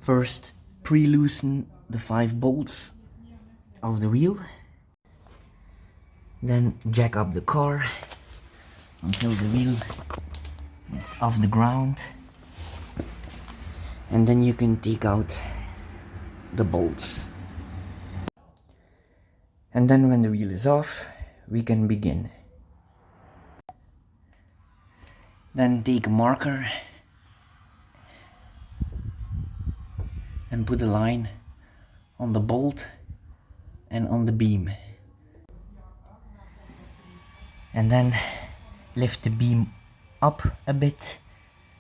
First, pre-loosen the 5 bolts of the wheel. Then jack up the car until the wheel is off the ground. And then you can take out the bolts. And then when the wheel is off, we can begin. Then take a marker and put a line on the bolt and on the beam. And then lift the beam up a bit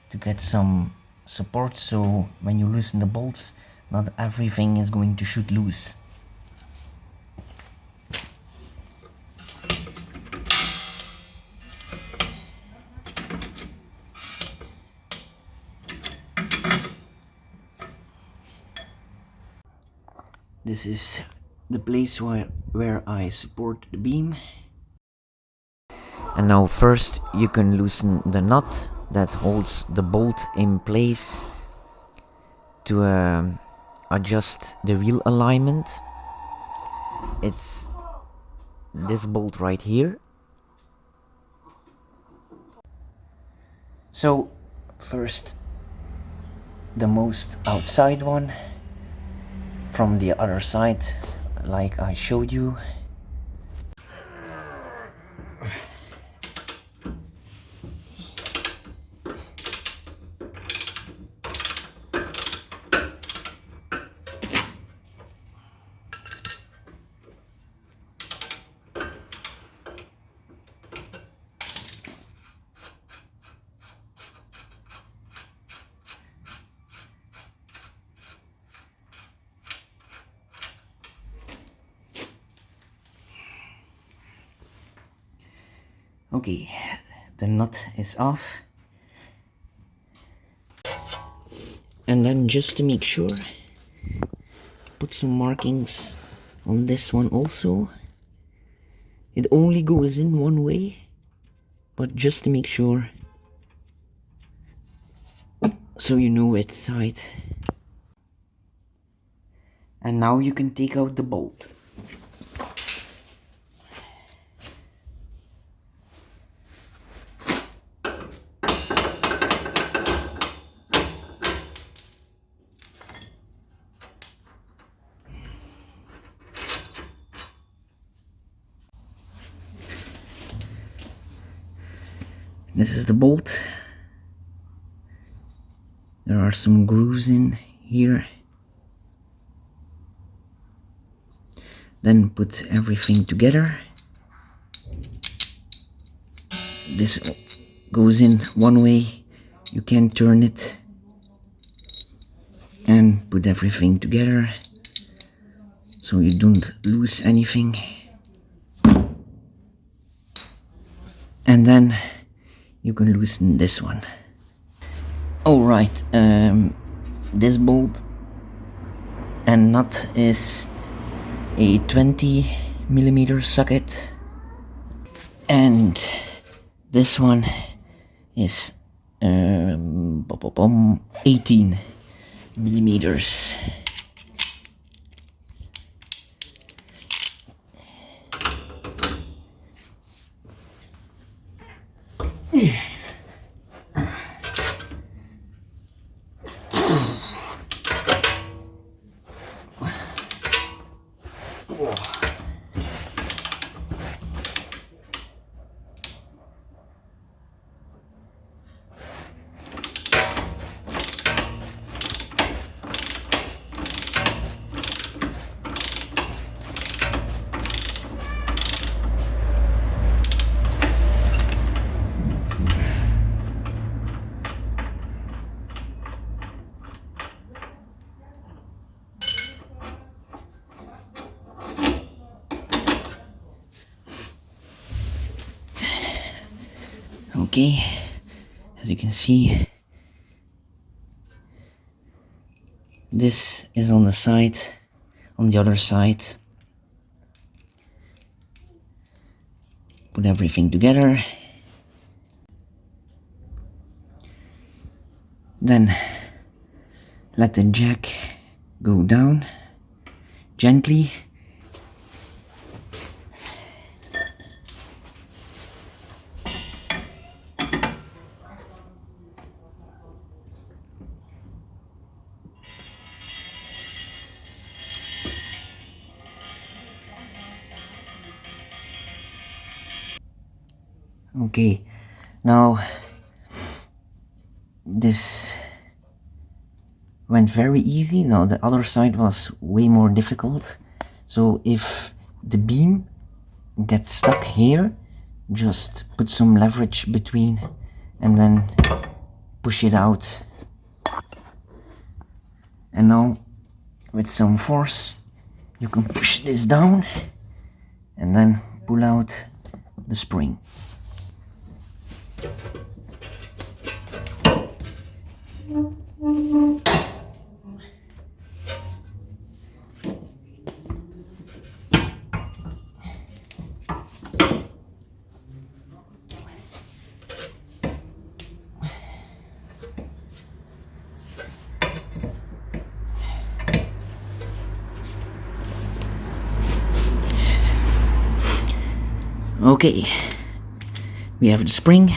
to get some support, so when you loosen the bolts, not everything is going to shoot loose. This is the place where I support the beam. And now first you can loosen the nut that holds the bolt in place to adjust the wheel alignment. It's this bolt right here. So first the most outside one from the other side, like I showed you. Okay, the nut is off. And then just to make sure, put some markings on this one also. It only goes in one way, but just to make sure, so you know it's tight. And now you can take out the bolt. This is the bolt. There are some grooves in here. Then put everything together. This goes in one way. You can turn it and put everything together so you don't lose anything. And then you can loosen this one. Alright, this bolt and nut is a 20mm socket, and this one is 18mm. Okay, as you can see, this is on the side, on the other side. Put everything together. Then Let the jack go down gently. Okay, now this went very easy. Now the other side was way more difficult. So if the beam gets stuck here, just put some leverage between and then push it out. And now with some force you can push this down and then pull out the spring. Okay, we have the spring,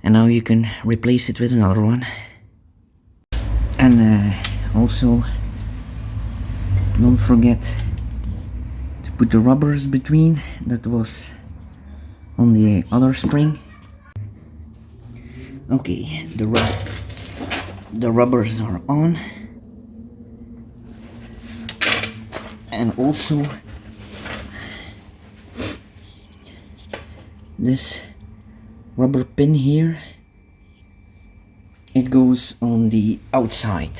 and now you can replace it with another one. And also don't forget to put the rubbers between that was on the other spring. Okay, the rubbers are on, and also this rubber pin here, it goes on the outside,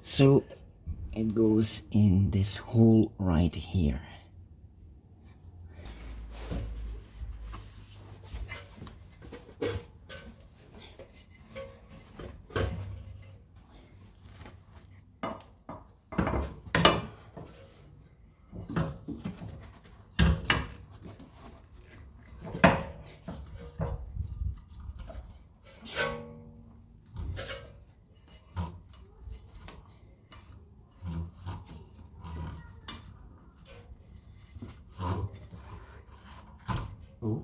so it goes in this hole right here. Oh.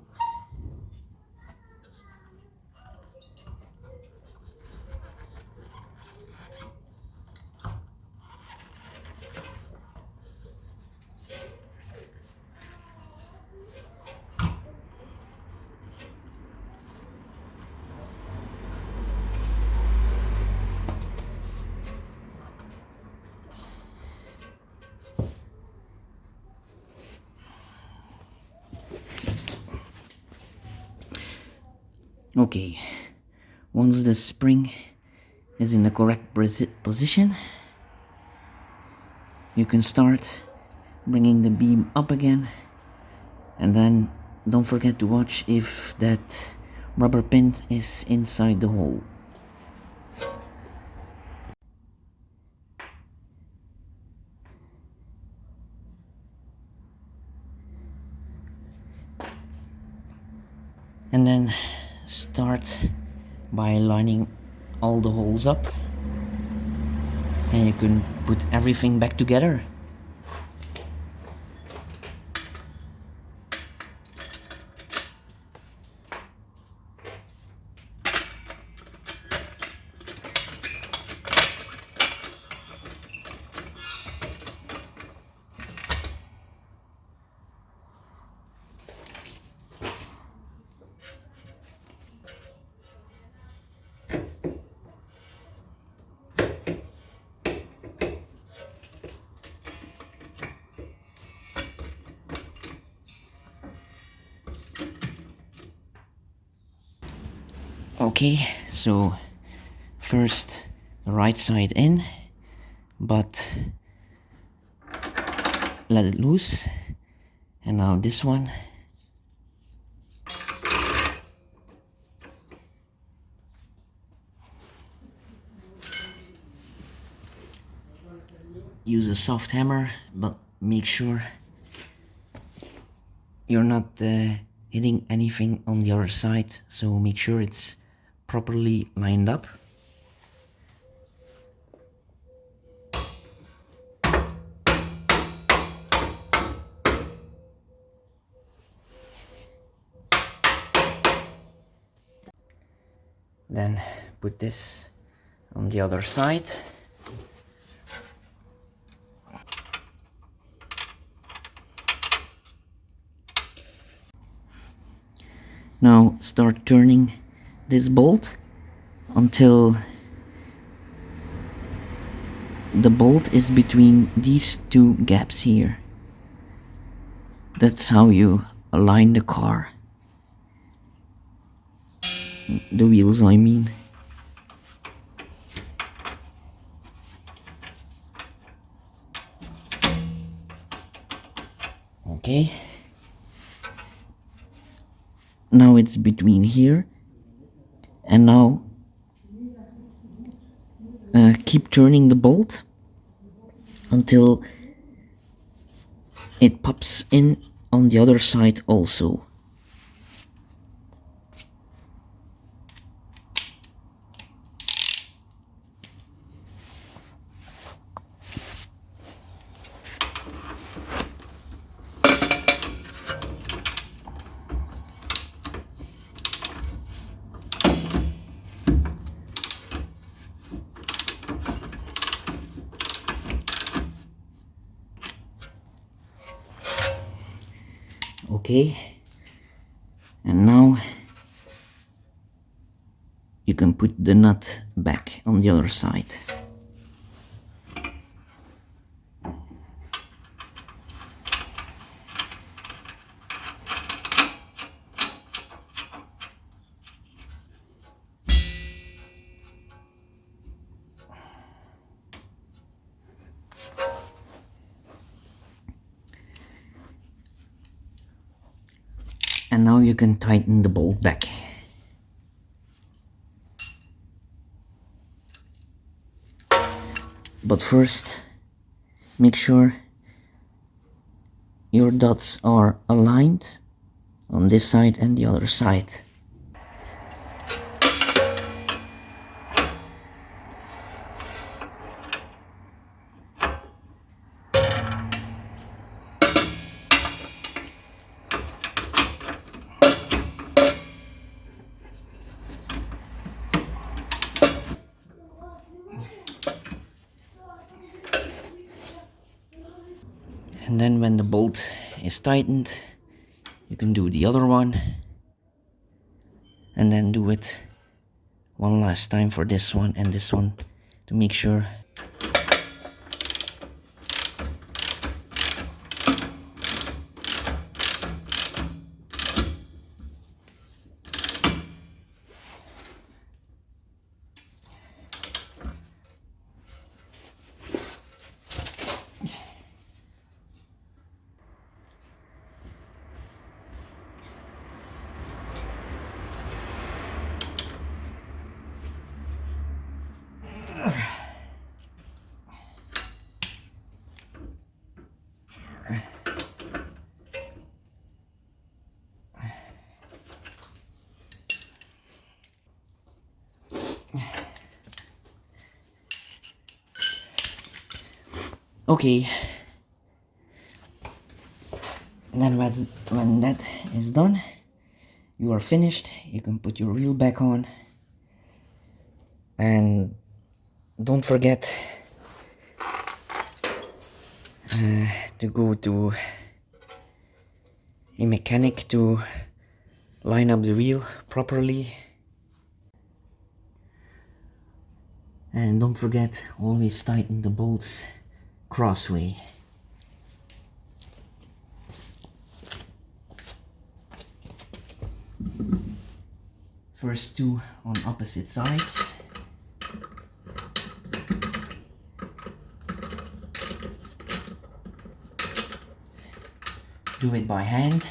Okay, once the spring is in the correct position, you can start bringing the beam up again, and then don't forget to watch if that rubber pin is inside the hole. And then start by lining all the holes up, and you can put everything back together. Okay, so first the right side in, but let it loose, and now this one. Use a soft hammer, but make sure you're not hitting anything on the other side, so make sure it's properly lined up. Then put this on the other side. Now start turning this bolt until the bolt is between these two gaps here. That's how you align the car. The wheels, I mean. Okay. Now it's between here. And now keep turning the bolt until it pops in on the other side also. Okay, and now you can put the nut back on the other side. And now you can tighten the bolt back. But first, make sure your dots are aligned on this side and the other side. And then when the bolt is tightened, you can do the other one. And then do it one last time for this one and this one to make sure. Okay, and then when that is done, you are finished. You can put your wheel back on, and don't forget to go to a mechanic to line up the wheel properly. And don't forget, always tighten the bolts crossway. First two on opposite sides. Do it by hand.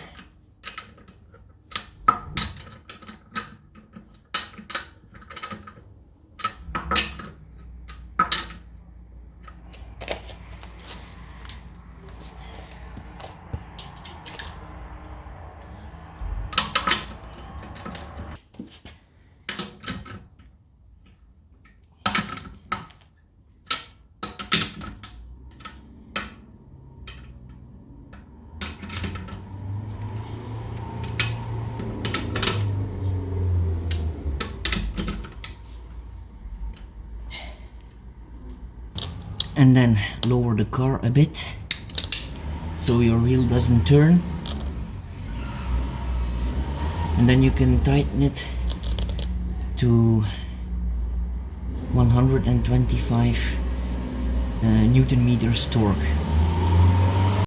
and then lower the car a bit so your wheel doesn't turn, and then you can tighten it to 125 Newton meters torque.